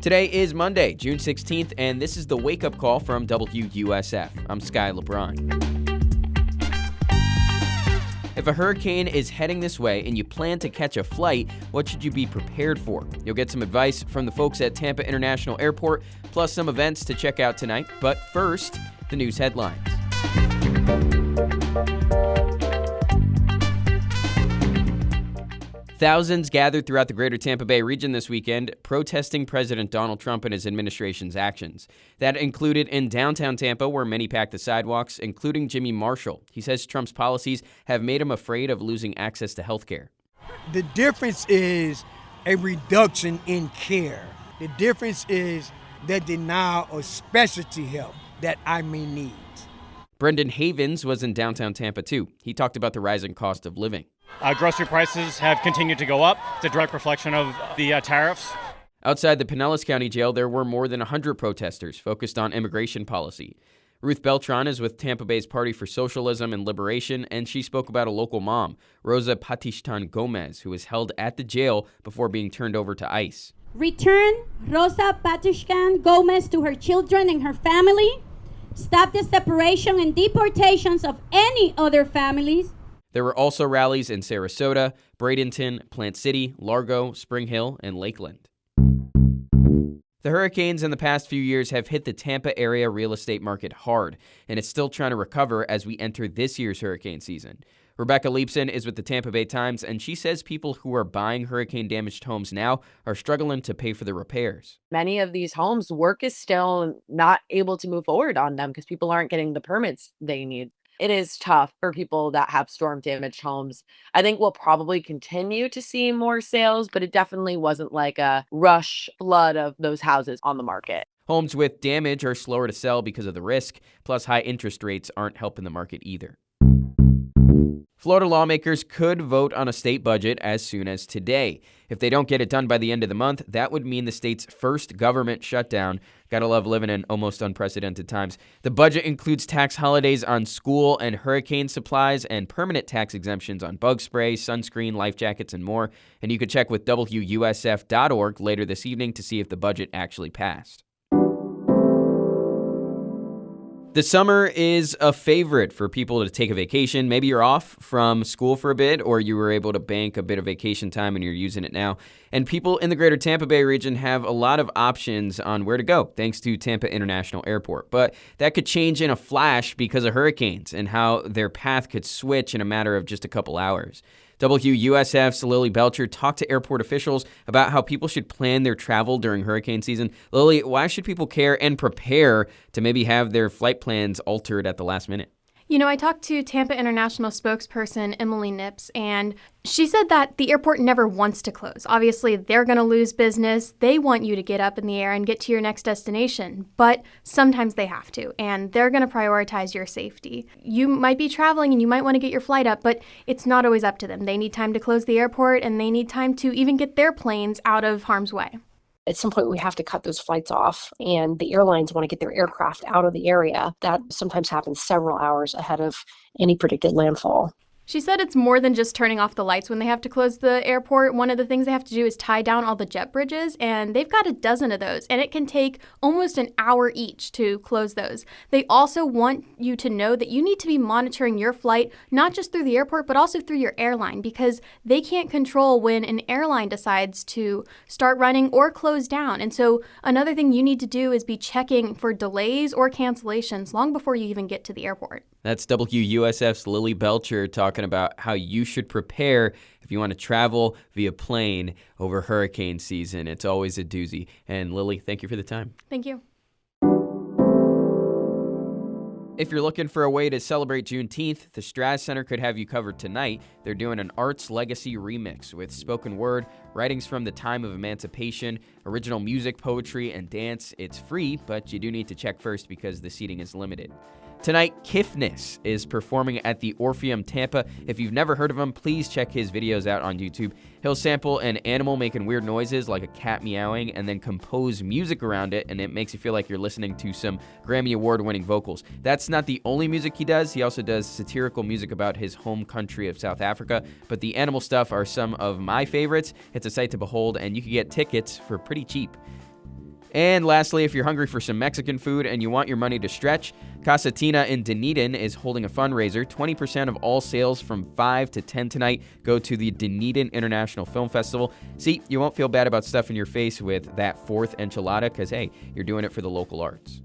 Today is Monday, June 16th, and this is the wake-up call from WUSF. I'm Sky LeBron. If a hurricane is heading this way and you plan to catch a flight, what should you be prepared for? You'll get some advice from the folks at Tampa International Airport, plus some events to check out tonight. But first, the news headlines. Thousands gathered throughout the Greater Tampa Bay Region this weekend, protesting President Donald Trump and his administration's actions. That included in downtown Tampa, where many packed the sidewalks, including Jimmy Marshall. He says Trump's policies have made him afraid of losing access to health care. The difference is a reduction in care. The difference is the denial of specialty help that I may need. Brendan Havens was in downtown Tampa, too. He talked about the rising cost of living. Grocery prices have continued to go up. It's a direct reflection of the tariffs. Outside the Pinellas County Jail, there were more than 100 protesters focused on immigration policy. Ruth Beltran is with Tampa Bay's Party for Socialism and Liberation, and she spoke about a local mom, Rosa Patishtan Gomez, who was held at the jail before being turned over to ICE. Return Rosa Patishtan Gomez to her children and her family. Stop the separation and deportations of any other families. There were also rallies in Sarasota, Bradenton, Plant City, Largo, Spring Hill, and Lakeland. The hurricanes in the past few years have hit the Tampa area real estate market hard, and it's still trying to recover as we enter this year's hurricane season. Rebecca Leibson is with the Tampa Bay Times, and she says people who are buying hurricane-damaged homes now are struggling to pay for the repairs. Many of these homes, work is still not able to move forward on them because people aren't getting the permits they need. It is tough for people that have storm-damaged homes. I think we'll probably continue to see more sales, but it definitely wasn't like a rush flood of those houses on the market. Homes with damage are slower to sell because of the risk, plus high interest rates aren't helping the market either. Florida lawmakers could vote on a state budget as soon as today. If they don't get it done by the end of the month, that would mean the state's first government shutdown. Gotta love living in almost unprecedented times. The budget includes tax holidays on school and hurricane supplies and permanent tax exemptions on bug spray, sunscreen, life jackets, and more. And you could check with WUSF.org later this evening to see if the budget actually passed. The summer is a favorite for people to take a vacation. Maybe you're off from school for a bit, or you were able to bank a bit of vacation time and you're using it now. And people in the Greater Tampa Bay region have a lot of options on where to go, thanks to Tampa International Airport. But that could change in a flash because of hurricanes and how their path could switch in a matter of just a couple hours. WUSF's Lily Belcher talked to airport officials about how people should plan their travel during hurricane season. Lily, why should people care and prepare to maybe have their flight plans altered at the last minute? I talked to Tampa International spokesperson Emily Nips, and she said that the airport never wants to close. Obviously, they're going to lose business. They want you to get up in the air and get to your next destination, but sometimes they have to, and they're going to prioritize your safety. You might be traveling and you might want to get your flight up, but it's not always up to them. They need time to close the airport, and they need time to even get their planes out of harm's way. At some point, we have to cut those flights off, and the airlines want to get their aircraft out of the area. That sometimes happens several hours ahead of any predicted landfall. She said it's more than just turning off the lights when they have to close the airport. One of the things they have to do is tie down all the jet bridges, and they've got a dozen of those, and it can take almost an hour each to close those. They also want you to know that you need to be monitoring your flight, not just through the airport, but also through your airline, because they can't control when an airline decides to start running or close down. And so another thing you need to do is be checking for delays or cancellations long before you even get to the airport. That's WUSF's Lily Belcher talking about how you should prepare if you want to travel via plane over hurricane season. It's always a doozy. And Lily, thank you for the time. Thank you. If you're looking for a way to celebrate Juneteenth, the Straz Center could have you covered tonight. They're doing an Arts Legacy remix with spoken word, writings from the time of emancipation, original music, poetry, and dance. It's free, but you do need to check first because the seating is limited. Tonight, Kifness is performing at the Orpheum Tampa. If you've never heard of him, please check his videos out on YouTube. He'll sample an animal making weird noises like a cat meowing and then compose music around it, and it makes you feel like you're listening to some Grammy Award-winning vocals. That's not the only music he does. He also does satirical music about his home country of South Africa, but the animal stuff are some of my favorites. It's a sight to behold, and you can get tickets for pretty cheap. And lastly, if you're hungry for some Mexican food and you want your money to stretch, Casa Tina in Dunedin is holding a fundraiser. 20% of all sales from 5 to 10 tonight go to the Dunedin International Film Festival. See, you won't feel bad about stuffing your face with that fourth enchilada because, hey, you're doing it for the local arts.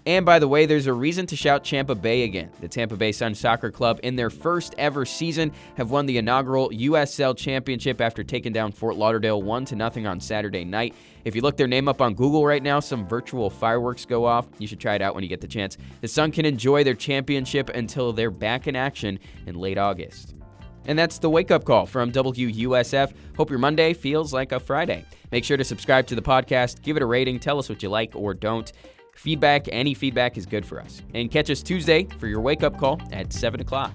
And by the way, there's a reason to shout Tampa Bay again. The Tampa Bay Sun Soccer Club, in their first ever season, have won the inaugural USL Championship after taking down Fort Lauderdale 1-0 on Saturday night. If you look their name up on Google right now, some virtual fireworks go off. You should try it out when you get the chance. The Sun can enjoy their championship until they're back in action in late August. And that's the wake-up call from WUSF. Hope your Monday feels like a Friday. Make sure to subscribe to the podcast, give it a rating, tell us what you like or don't. Any feedback is good for us. And catch us Tuesday for your wake-up call at 7 o'clock.